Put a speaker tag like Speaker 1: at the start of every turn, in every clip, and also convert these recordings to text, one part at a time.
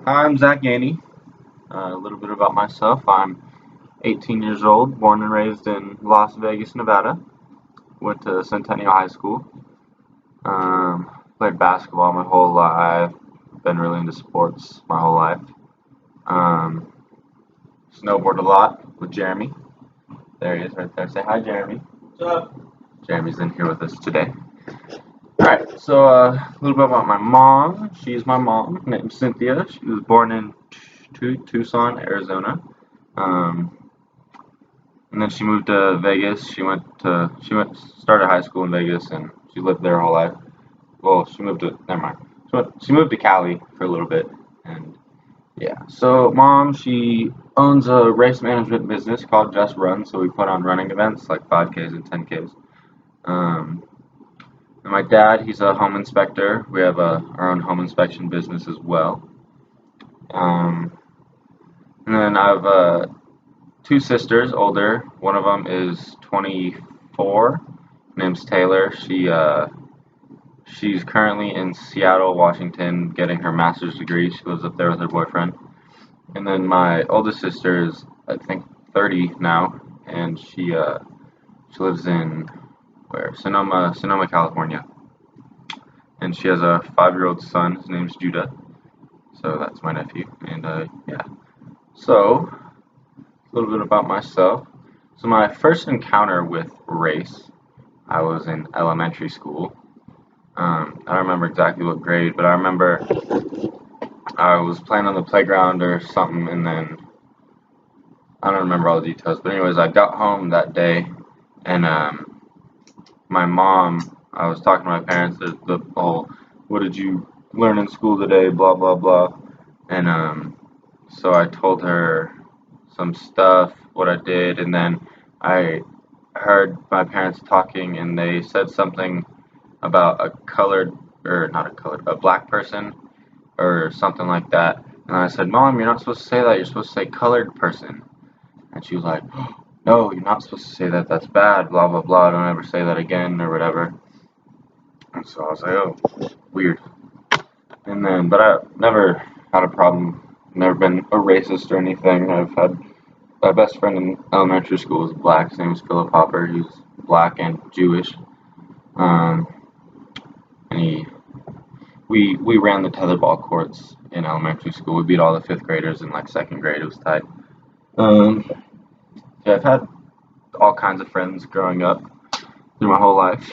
Speaker 1: I'm Zach Gainey. A little bit about myself. I'm 18 years old, born and raised in Las Vegas, Nevada. Went to Centennial High School. Played basketball my whole life. Been really into sports my whole life. Um, Snowboard a lot with Jeremy. There he is right there. Say hi, Jeremy. What's up? Jeremy's in here with us today. Alright, so a little bit about my mom. She's my mom, named Cynthia. She was born in Tucson, Arizona. Um, and then she moved to Vegas. Started high school in Vegas, and she lived there her whole life. Well, she moved to never mind. She moved to Cali for a little bit, and yeah. So mom, she owns a race management business called Just Run. So we put on running events like 5Ks and 10Ks. Um, and my dad, he's a home inspector. We have our own home inspection business as well. Um, and then I have two sisters, older. One of them is 24. Name's Taylor. She's currently in Seattle, Washington, getting her master's degree. She lives up there with her boyfriend. And then my oldest sister is, I think, 30 now, and she lives in Sonoma, California. And she has a 5-year-old son. His name's Judah. So that's my nephew. And yeah. So a little bit about myself. So my first encounter with race, I was in elementary school. I don't remember exactly what grade, but I remember I was playing on the playground or something, and then I don't remember all the details. But anyways, I got home that day, and my mom, I was talking to my parents, the whole, what did you learn in school today, blah, blah, blah. And so I told her some stuff, what I did, and then I heard my parents talking, and they said something about a black person, or something like that. And I said, Mom, you're not supposed to say that. You're supposed to say colored person. And she was like, No, you're not supposed to say that. That's bad. Blah blah blah. Don't ever say that again, or whatever. And so I was like, oh, weird. And then, but I never had a problem. Never been a racist or anything. I've had my best friend in elementary school was black. His name was Philip Hopper. He was black and Jewish. Um, and we ran the tetherball courts in elementary school. We beat all the fifth graders in like second grade. It was tight. Um, yeah, I've had all kinds of friends growing up through my whole life.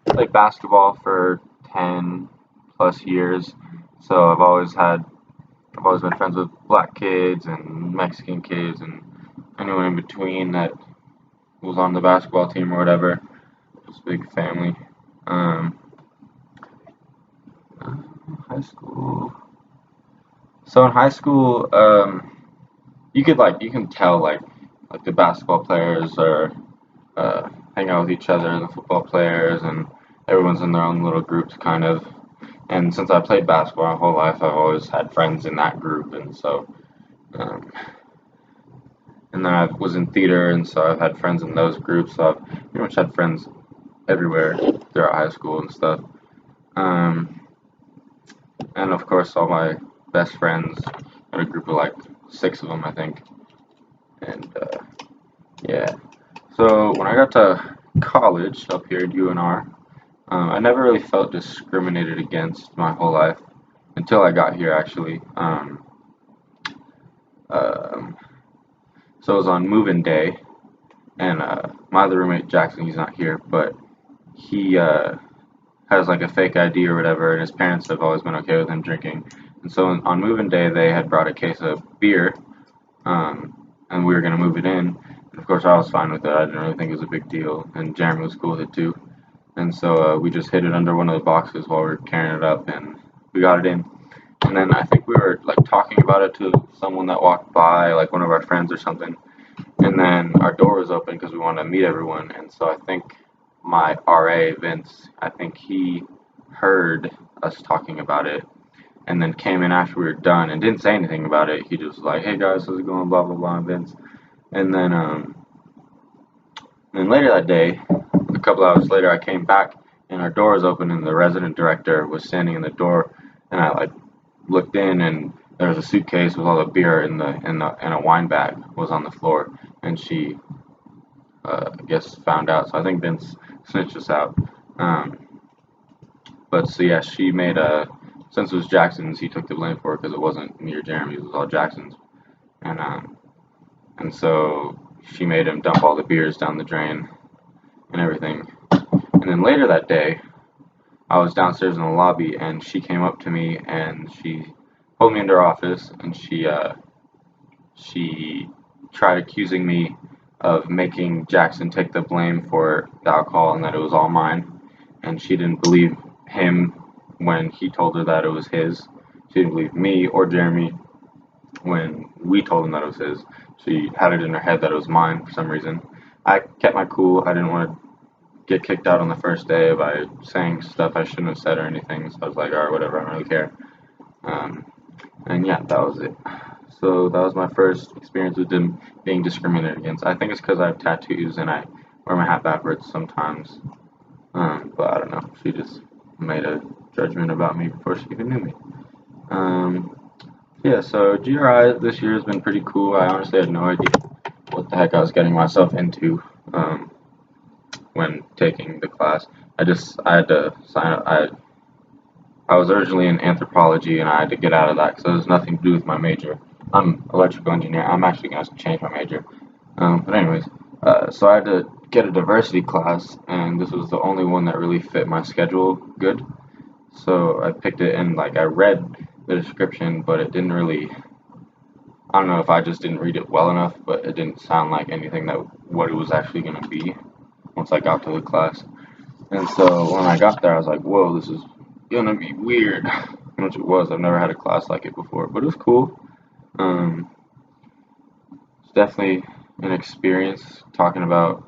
Speaker 1: Played basketball for 10 plus years, so I've always been friends with black kids and Mexican kids and anyone in between that was on the basketball team or whatever. It's a big family. Um, High school. So in high school, you can tell like the basketball players are hang out with each other, the football players, and everyone's in their own little groups, kind of. And since I played basketball my whole life, I've always had friends in that group, and so, um, and then I was in theater, and so I've had friends in those groups. So I've pretty much had friends everywhere throughout high school and stuff. Um, and of course, all my best friends, I had a group of like 6 of them, I think. And yeah. So when I got to college up here at UNR, I never really felt discriminated against my whole life until I got here, actually. Um, so it was on move-in day, and my other roommate Jackson, he's not here, but he has like a fake ID or whatever, and his parents have always been okay with him drinking. And so on move-in day, they had brought a case of beer, and we were gonna move it in. And of course, I was fine with it. I didn't really think it was a big deal, and Jeremy was cool with it too. And so we just hid it under one of the boxes while we were carrying it up, and we got it in. And then I think we were like talking about it to someone that walked by, like one of our friends or something. And then our door was open because we wanted to meet everyone. And so I think my RA, Vince, I think he heard us talking about it and then came in after we were done and didn't say anything about it. He just was like, hey guys, how's it going? Blah, blah, blah, Vince. And then later that day, a couple hours later, I came back and our door was open and the resident director was standing in the door. And I like looked in, and there was a suitcase with all the beer in a wine bag was on the floor, and she I guess found out. So I think Vince snitched us out. Um, but so yeah, she made a since it was Jackson's, he took the blame for it because it wasn't me or Jeremy, it was all Jackson's, and so she made him dump all the beers down the drain and everything. And then later that day, I was downstairs in the lobby, and she came up to me and she pulled me into her office, and she tried accusing me of making Jackson take the blame for the alcohol and that it was all mine. And she didn't believe him when he told her that it was his. She didn't believe me or Jeremy when we told him that it was his. She had it in her head that it was mine for some reason. I kept my cool. I didn't want to get kicked out on the first day by saying stuff I shouldn't have said or anything. So I was like, all right, whatever, I don't really care. Um, and yeah, that was it. So that was my first experience with them being discriminated against. I think it's because I have tattoos and I wear my hat backwards sometimes. But I don't know. She just made a judgment about me before she even knew me. Um, yeah, so GRI this year has been pretty cool. I honestly had no idea what the heck I was getting myself into when taking the class. I had to sign up. I was originally in anthropology, and I had to get out of that because it has nothing to do with my major. I'm electrical engineer. I'm actually going to change my major. But anyways, so I had to get a diversity class, and this was the only one that really fit my schedule good. So I picked it, and like I read the description, but it didn't really. I don't know if I just didn't read it well enough, but it didn't sound like anything that what it was actually going to be once I got to the class. And so when I got there, I was like, whoa, this is gonna be weird. Which it was. I've never had a class like it before, but it was cool. Um, it's definitely an experience talking about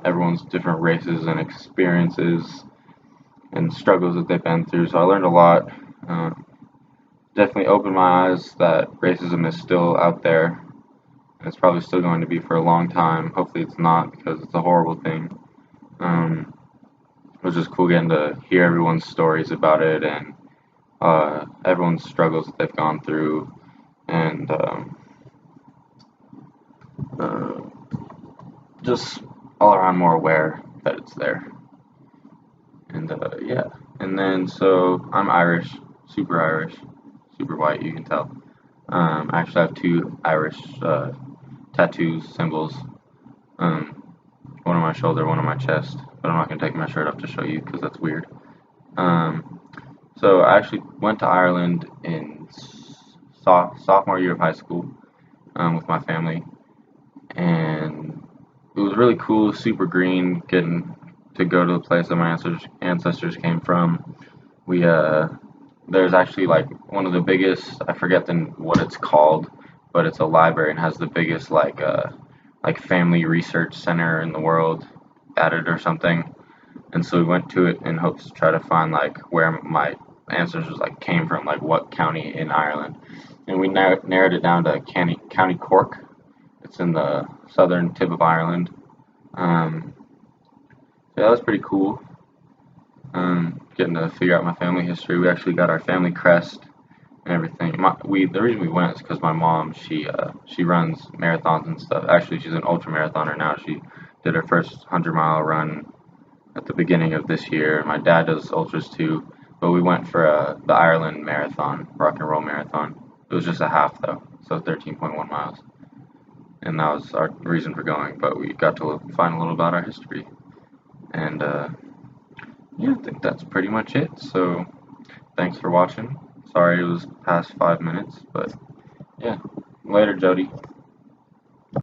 Speaker 1: everyone's different races and experiences and struggles that they've been through. So I learned a lot. Uh, Definitely opened my eyes that racism is still out there. And it's probably still going to be for a long time. Hopefully it's not because it's a horrible thing. Um, it was just cool getting to hear everyone's stories about it and everyone's struggles that they've gone through, and uh, just all around more aware that it's there. And yeah, and then so I'm Irish, super white. You can tell. I actually have two Irish tattoos, symbols. Um, one on my shoulder, one on my chest. But I'm not gonna take my shirt off to show you because that's weird. Um, so I actually went to Ireland in sophomore year of high school with my family, and it was really cool, super green, getting to go to the place that my ancestors came from. We there's actually like one of the biggest, I forget what it's called, but it's a library and has the biggest like family research center in the world at it or something. And so we went to it in hopes to try to find like where my ancestors like came from, like what county in Ireland. And we narrowed it down to County Cork. It's in the southern tip of Ireland. Um, yeah, that was pretty cool. Getting to figure out my family history. We actually got our family crest and everything. The reason we went is because my mom she runs marathons and stuff. Actually, she's an ultra marathoner now. She did her first 100-mile run at the beginning of this year. My dad does ultras too, but we went for the Ireland marathon, rock and roll marathon. It was just a half though, so 13.1 miles, and that was our reason for going. But we got to find a little about our history, and yeah, I think that's pretty much it. So thanks for watching. Sorry it was past 5 minutes, but yeah, later, Jody.